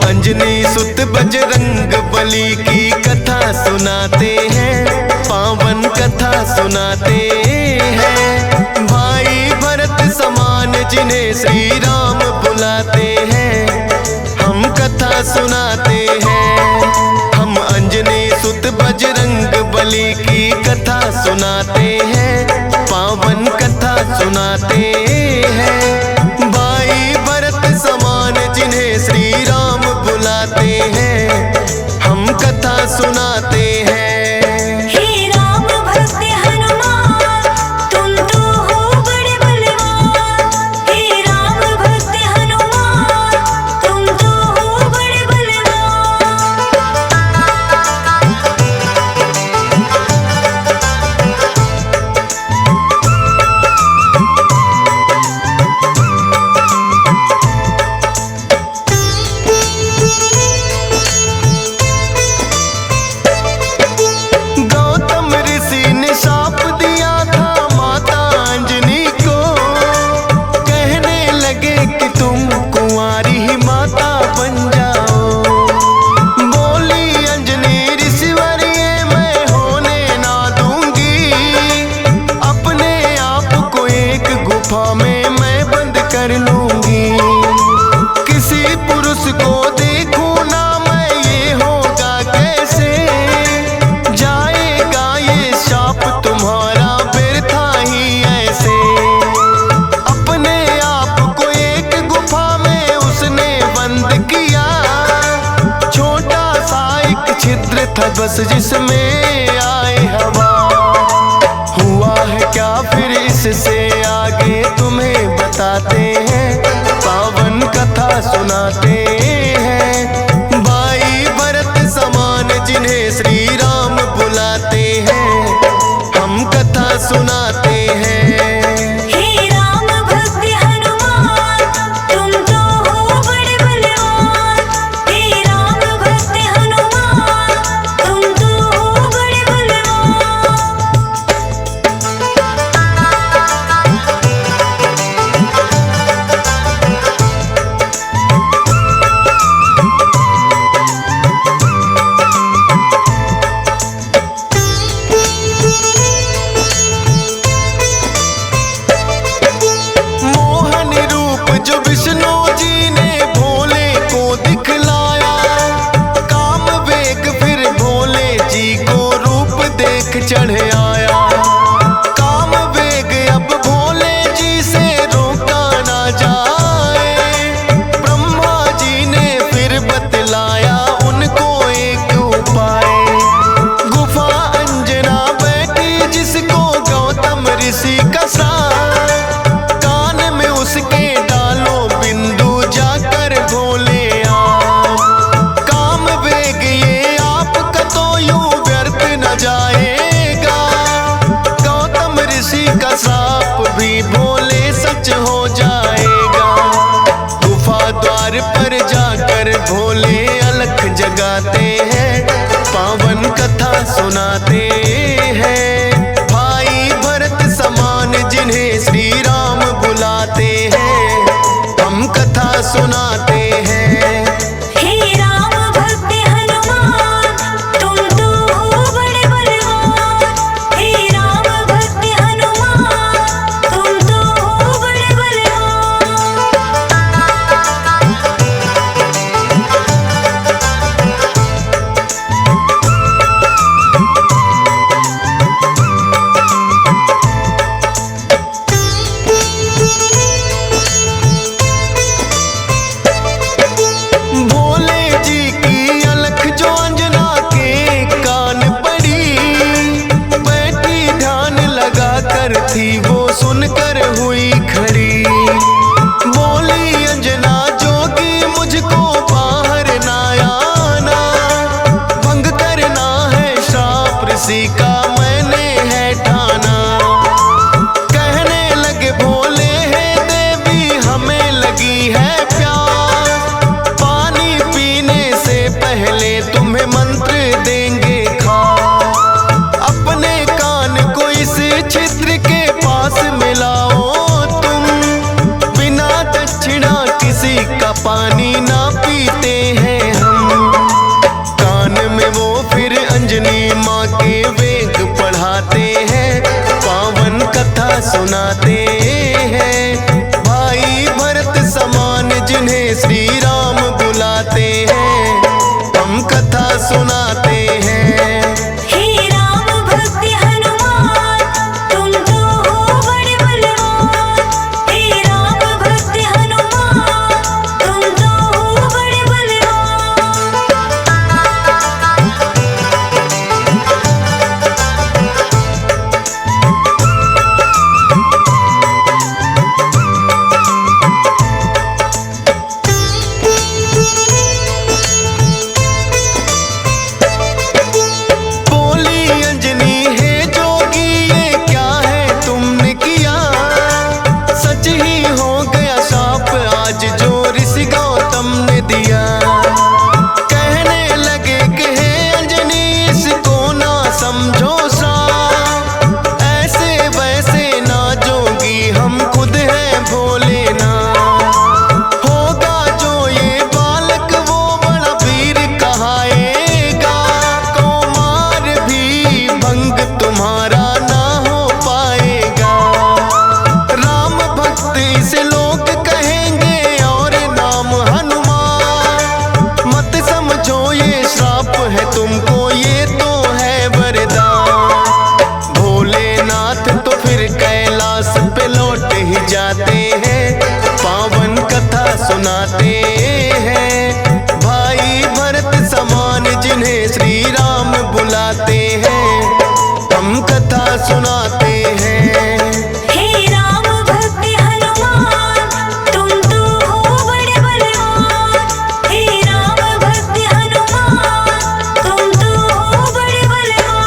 अंजनी सुत बजरंग बली की कथा सुनाते हैं, पावन कथा सुनाते हैं। भाई भरत समान जिन्हें श्री राम बुलाते हैं, हम कथा सुनाते हैं। हम अंजनी सुत बजरंग बली की कथा सुनाते हैं, पावन कथा सुनाते हैं। भाई भरत समान जिन्हें श्री राम बुलाते हैं, हम कथा सुनाते हैं। बस जिसमें आए हवा, हुआ है क्या फिर इससे आगे तुम्हें बताते हैं, पावन कथा सुनाते हैं। भाई भरत समान जिन्हें श्री राम बुलाते हैं, हम कथा सुनाते हैं। चढ़ आया काम वेग, अब भोले जी से रोका ना जाए। ब्रह्मा जी ने फिर बतलाया उनको एक उपाय, गुफा अंजना बैठी जिसको गौतम ऋषि का साथ, कान में उसके डालो बिंदु जाकर भोले आप। काम वेग ये आपका तो यूं व्यर्थ न जाए, का साप भी भोले सच हो जाएगा। गुफा द्वार पर जाकर भोले अलख जगाते हैं, पावन कथा सुनाते हैं। भाई भरत समान जिन्हें श्री राम बुलाते हैं, हम कथा सुनाते हैं। सुनाते हैं। भाई भरत समान जिन्हें श्री राम बुलाते हैं, हम कथा सुनाते हैं। हे राम भक्त हनुमान, तुम तो हो बड़े बलवान। हे राम भक्त हनुमान, तुम तो हो बड़े बलवान। बोली अंजनी है जोगी, ये क्या है तुमने किया? सच ही हो गया शाप आज जो ऋषि गौतम ने दिया। कहने लगे कि हे अंजनी इसको ना समझो श्राप, ऐसे वैसे ना जोगी हम खुद हैं भोले ना। होगा जो ये बालक वो बड़ा वीर कहाएगा, कौमार भी भंग तुम्हारा ना हो पाएगा। राम भक्त इसे लोग कहेंगे और नाम हनुमान, मत समझो ये श्राप है तुमको, ये तो है वरदान। भोलेनाथ तो फिर कैलाश पे लौट ही जाते हैं, पावन कथा सुनाते हैं। भाई भरत समान जिन्हें श्री राम बुलाते हैं, हम कथा सुनाते हैं। हे राम भक्त हनुमान, तुम तो हो बड़े बलवान। हे राम भक्त हनुमान, तुम तो हो बड़े बलवान।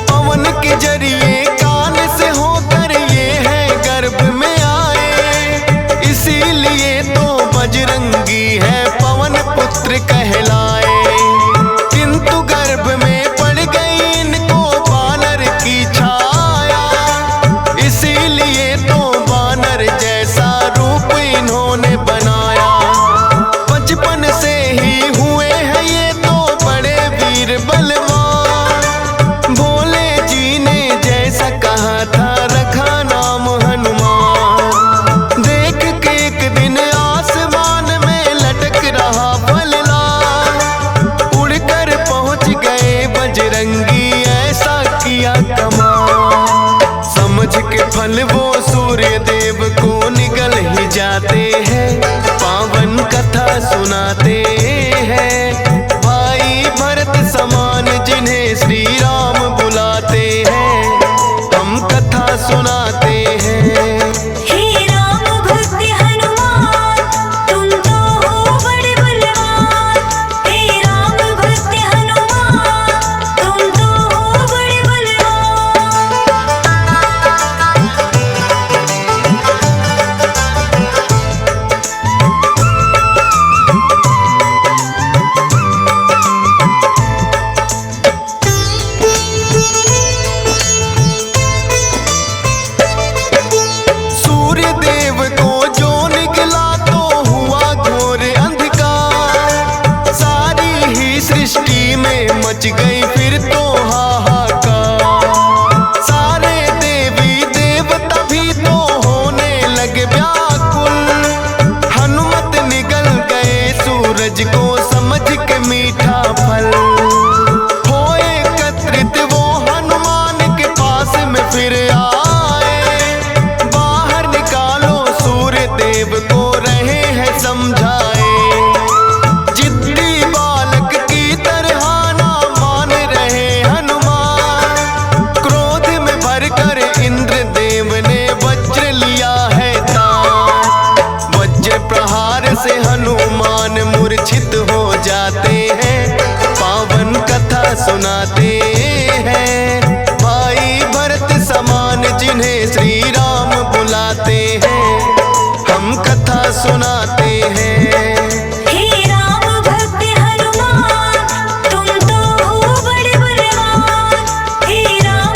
पवन के जरिए कान से होकर ये है गर्भ में आए, इसीलिए तो बजरंगी है पवन पुत्र कहलाए। किंतु गर्भ में पड़ गई इनको बानर की छाया, इसीलिए तो बानर जैसा रूप इन्होंने बनाया। बचपन से ही हुए हैं ये तो बड़े वीर बलवान, भोले जी ने जैसा कहा था रखा नाम हनुमान। देख के एक दिन आसमान में लटक रहा फलदार, उड़कर पहुंच गए बजरंगी ऐसा किया कमाल। समझ के फल वो सूर्य देव को निगल ही जाते हैं, पावन कथा सुनाते हैं। भाई भरत समान जिन्हें श्री राम बुलाते हैं, हम कथा सुनाते हैं। हे राम भक्त हनुमान, तुम तो हो बड़े बलवान। हे राम भक्त हनुमान, तुम तो हो बड़े बलवान। सूर्य देव को जो निकला तो हुआ घोर अंधकार, सारी ही सृष्टि में मच गई फिर तो हाहाकार। सारे देवी देवता भी तो होने लगे व्याकुल, हनुमत निगल गए सूरज को समझ के मीठा फल। हो एकत्रित वो हनुमान के पास में फिर आए, बाहर निकालो सूर्य देव को रहे हैं समझाए। जिद्दी बालक की तरह ना मान रहे हनुमान, क्रोध में भरकर इंद्र देव ने वज्र लिया है तान। वज्र प्रहार से हनुमान मूर्छित हो जाते हैं, पावन कथा सुनाते हैं। भाई भरत समान जिन्हें श्री राम बुलाते हैं, हम कथा सुनाते हैं। हे राम भक्त हनुमान, तुम तो हो बड़े बलवान। हे राम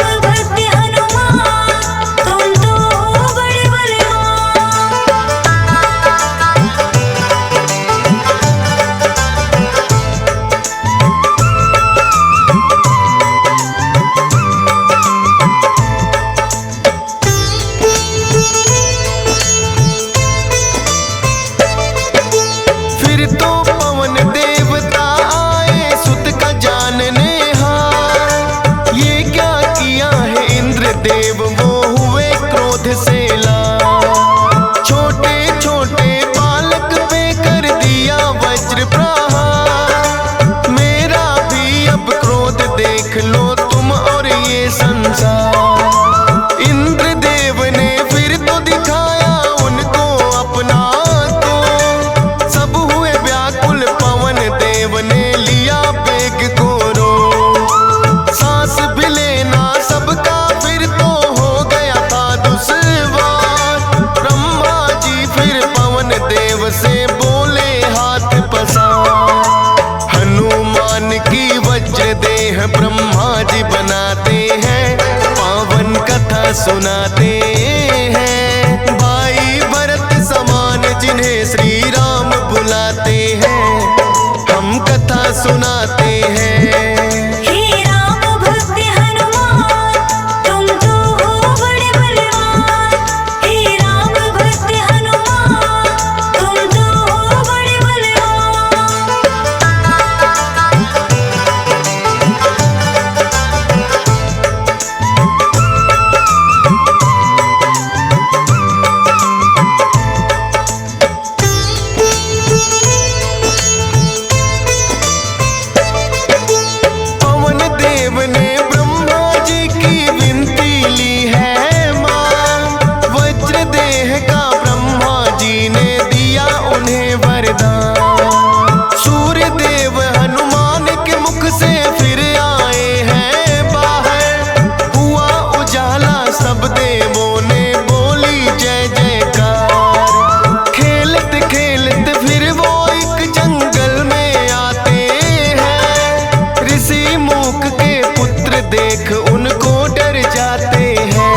से बोले हाथ पसार। हनुमान की वज्र देह ब्रह्मा जी बनाते हैं, पावन कथा सुनाते हैं। भाई भरत समान जिन्हें श्री राम बुलाते हैं, हम कथा सुनाते हैं। हे राम भक्त हनुमान तुम तो हो बड़े बलवान। हे राम भक्त हनुमान तुम तो हो बड़े बलवान। पवन देव ने ब्रह्मा जी की विनती ली है मां, वज्र देह का ब्रह्मा जी ने दिया उन्हें वरदान। सूर्य देव हनुमान के मुख से फिर आए हैं बाहर, हुआ उजाला सब देवों ने बोली जय जयकार। खेलते खेलते फिर वो एक जंगल में आते हैं, ऋषि मूक के पुत्र देख उनको डर जाते हैं।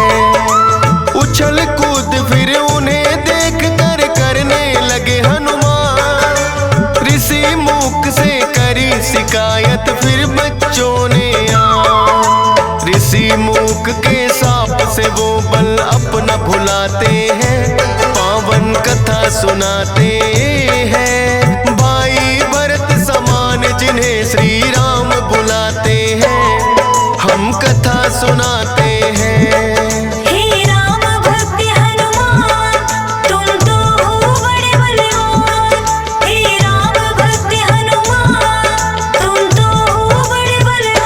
उछल कूद फिर उन्हें देख कर करने लगे हनुमान। ऋषि मूक से करी शिकायत फिर बच्चों ने ऋषि मूक के साप से वो बल अपना भुलाते हैं, पावन कथा सुनाते हैं। भाई भरत समान जिन्हें श्री राम बुलाते हैं, हम कथा सुनाते हैं। हे राम भक्त हनुमान तुम तो हो बड़े बलवान। हे राम भक्त हनुमान तुम तो हो बड़े बलवान।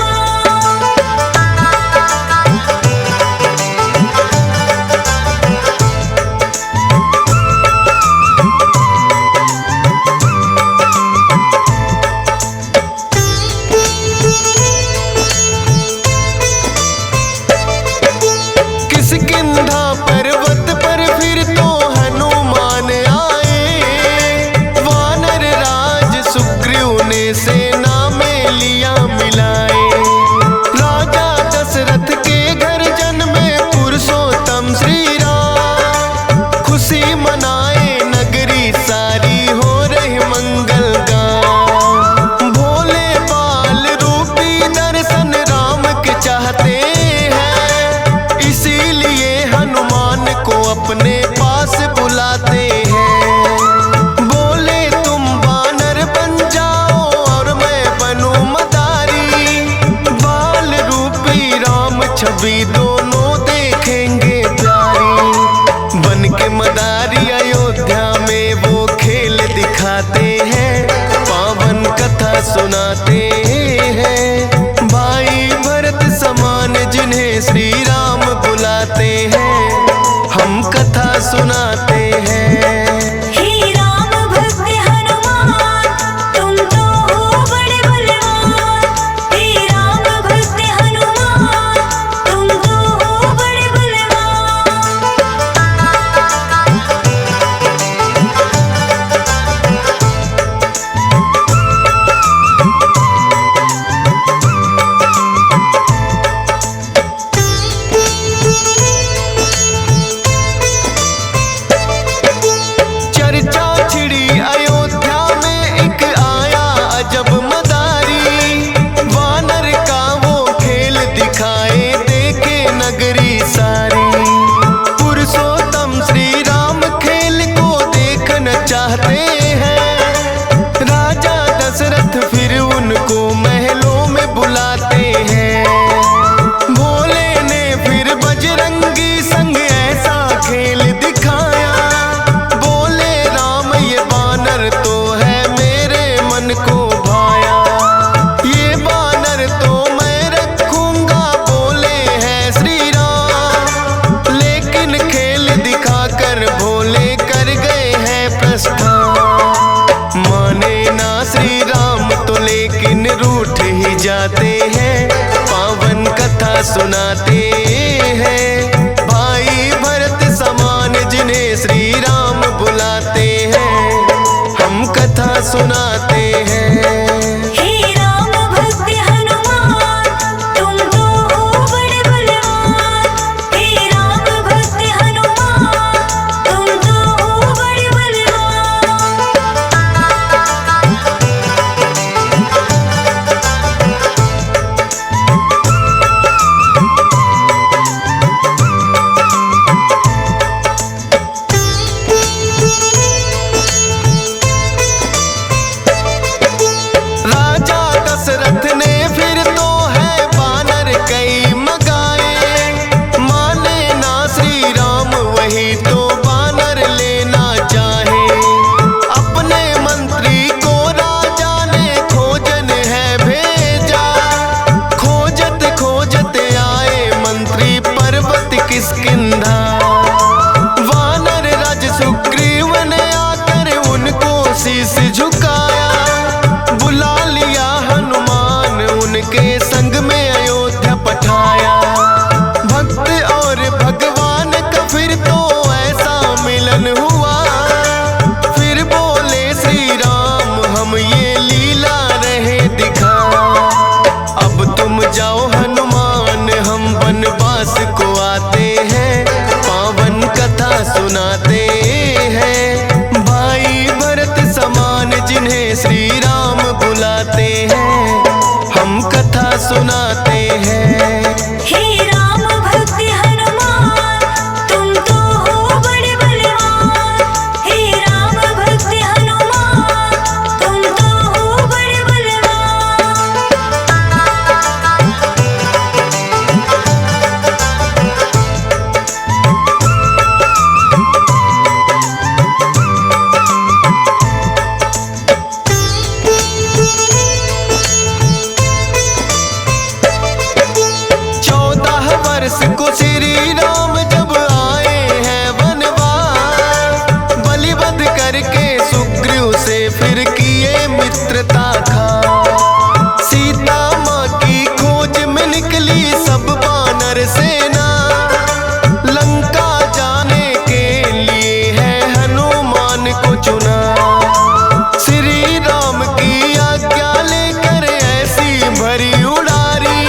किष्किंधा पर्वत पर फिर तो हनुमान आए, वानर राज सुग्रीव ने सेना में लिया मिलाए। राजा दशरथ के घर जन्मे पुरुषोत्तम श्री राम, खुशी मनाए नगरी सारी हो रही मंगल गान। भोले बाल रूपी दर्शन राम के चाहते हैं, इसीलिए हनुमान को अपने पास बुलाते हैं। बोले तुम वानर बन जाओ और मैं बनूं मदारी, बाल रूपी राम छवि दोनों देखेंगे प्यारी। बन के मदारी अयोध्या में वो खेल दिखाते हैं, पावन कथा सुनाते हैं। भाई भरत समान जिन्हें श्री राम बुलाते हैं, हम कथा सुनाते हैं। हे राम भक्त हनुमान तुम तो हो बड़े बलवान। हे राम भक्त हनुमान तुम तो हो बड़े बलवान। चर्चा छिड़ी अयोध्या में एक आया अजब मदारी, वानर का वो खेल दिखाए देखे नगरी सारी। पुरुषोत्तम श्री राम खेल को देखना चाहते हैं, राजा दशरथ फिर उनको महलों में बुलाते हैं। भोले ने फिर बजरंगी संग ऐसा खेल दिखाया, बोले राम ये बानर तो है मेरे मन को भाया। ये बानर तो मैं रखूंगा बोले हैं श्री राम, लेकिन खेल दिखाकर भोले कर गए हैं प्रस्थान। माने ना श्री राम तो लेकिन रूठ ही जाते हैं, पावन कथा सुनाते हैं। भाई भरत समान जिन्हें श्री राम बुलाते हैं, सुनाते हैं। हे राम भक्त हनुमान तुम तो हो बड़े बलवान। हे राम भक्त हनुमान तुम तो हो बड़े बलवान। राजा दशरथ ने फिर तो है बानर कई मगाए, माने ना श्री राम वही तो बानर लेना चाहे। अपने मंत्री को राजा ने खोजन है भेजा, खोजत खोजत आए मंत्री पर्वत किष्किंधा। वानर राज सुग्रीव ने आकर उनको शीश झुकाया, बुला लिया हनुमान उनके संग में अयोध्या पठाया। भक्त और भगवान का फिर तो ऐसा मिलन हुआ, फिर बोले श्री राम हम ये लीला रहे दिखा। अब तुम जाओ हनुमान हम वनवास को आते हैं, पावन कथा सुनाते हैं। भाई भरत समान जिन्हें श्री राम बुलाते हैं, हम कथा सुनाते हैं। हे राम भक्त हनुमान तुम तो हो बड़े बलवान। हे राम भक्त हनुमान तुम तो हो बड़े बलवान। वर्ष को श्री राम जब आए हैं वनवास, बलिवध करके सुग्रीव से फिर किए मित्रता खा। सीता माँ की खोज में निकली सब वानर सेना, लंका जाने के लिए है हनुमान को चुना। श्री राम की आज्ञा लेकर ऐसी भरी उड़ारी,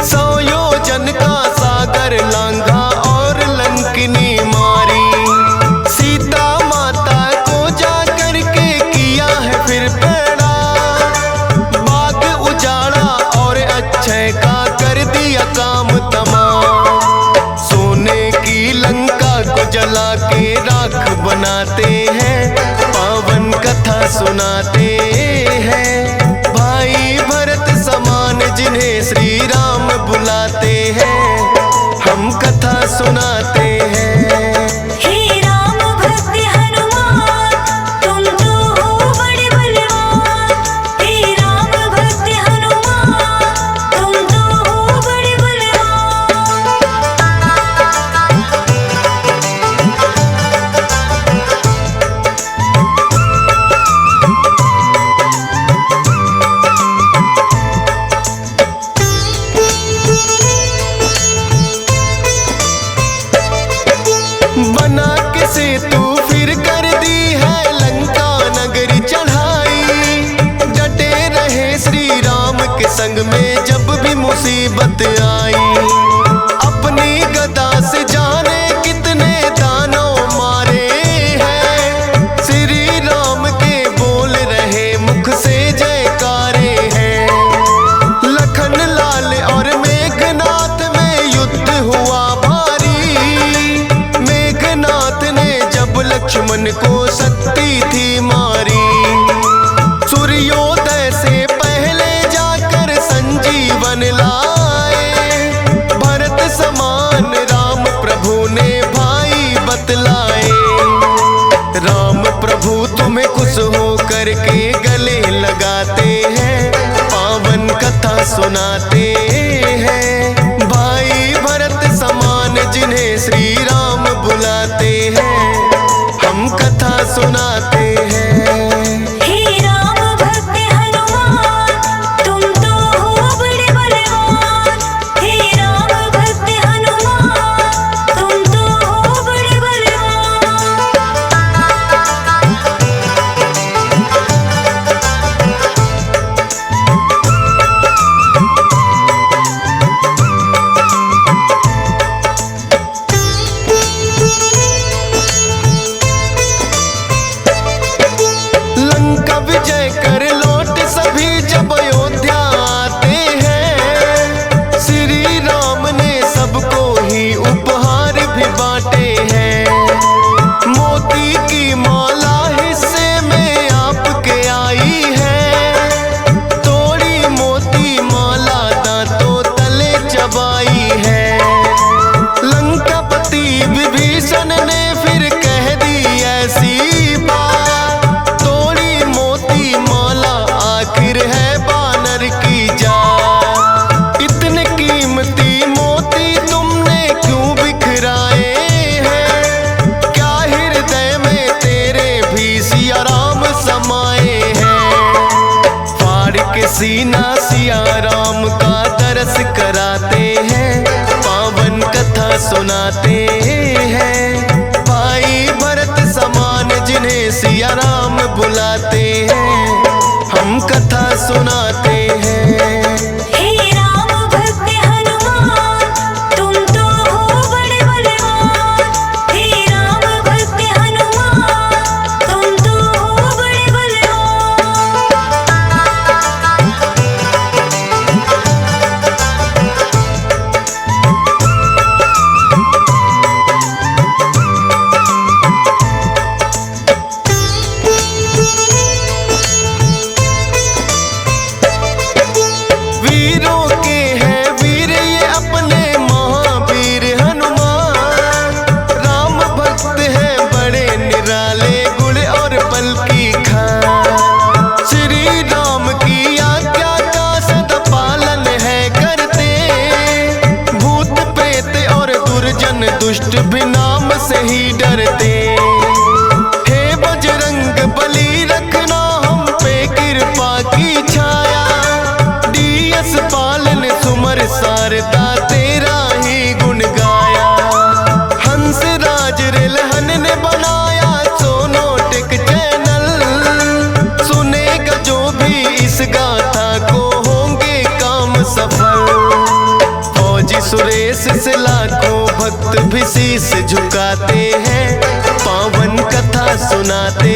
100 योजन का सागर लांघा और लंकिनी मारी। सीता माता को जा करके किया है फिर पैड़ा, बाग उजाड़ा और अक्षय का कर दिया काम तमाम। सोने की लंका को जला के राख बनाते हैं, पावन कथा सुनाते हैं। भाई भरत समान जिन्हें श्री राम बुलाते हैं, हम कथा सुनाते हैं। हे राम भक्त हनुमान तुम तो हो बड़े बलवान। हे राम भक्त हनुमान तुम तो हो बड़े बलवान। बना के सेतु फिर कर दी है लंका नगरी चढ़ाई। डटे रहे श्री राम के संग में जब भी मुसीबत आई। अपनी गदा से जाने कितने दानव मारे हैं, श्री राम के बोल रहे मुख से जयकारे हैं। लखन लाल और मेघनाथ में युद्ध हुआ भारी, मेघनाथ ने जब लक्ष्मण को शक्ति थी मारी। सूर्योदय से पहले जाकर संजीवन लाए, भरत समान राम प्रभु ने भाई बतलाए। राम प्रभु तुम्हें खुश हो करके गले लगाते हैं, पावन कथा सुनाते हैं। भाई भरत समान जिन्हें श्री राम बुलाते हैं, हम कथा सुनाते हैं। हे राम भक्त हनुमान तुम तो हो बड़े बलवान। हे राम भक्त हनुमान तुम तो हो बड़े बलवान। हसीना सिया राम का दरस कराते हैं, पावन कथा सुनाते हैं। भाई भरत समान जिन्हें सिया राम बुलाते हैं, हम कथा सुनाते हैं। हे राम भक्त हनुमान, तुम तो हो बड़े बलवान। हे राम भक्त हनुमान, तुम तो हो बड़े बलवान। वीरों के हैं वीर ये अपने महावीर हनुमान, राम भक्त हैं बड़े निराले गुण और बल की खान। श्री राम की आज्ञा का सदा पालन है करते, भूत प्रेत और दुर्जन दुष्ट भी नाम से ही डरते। हे बजरंग बली रखना हम पे कृपा की छाया, डीएस पालन सुमर सारदा तेरा ही गुण गाया। हंस राज रिलहन ने बनाया सोनोटिक चैनल, सुनेगा जो भी इस गाथा को होंगे काम सफल। फौजी सुरेश से लाखों भक्त भी शीश झुकाते हैं, पावन कथा सुनाते